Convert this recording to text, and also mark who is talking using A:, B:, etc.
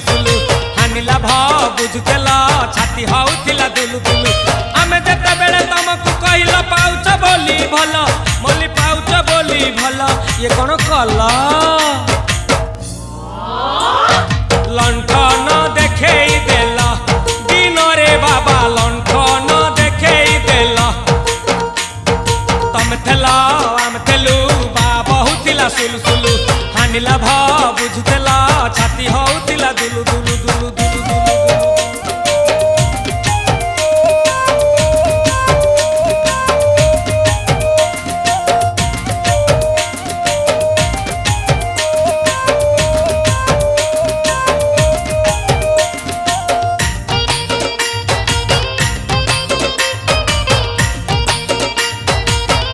A: सुलु हानिला भ बुझुतेला छाती होउतिला दुलु दुलु आमे जते बेले तुमको कहिला पाउच बोली भला मोली पाउच बोली भला ये कोन कला लंठन देखेई देला दिन रे बाबा लंठन देखेई देला तम थेला आम थेलु बाबा होतिला सुलु सुलु हानिला भ बुझुतेला छाती होउतिला दुलु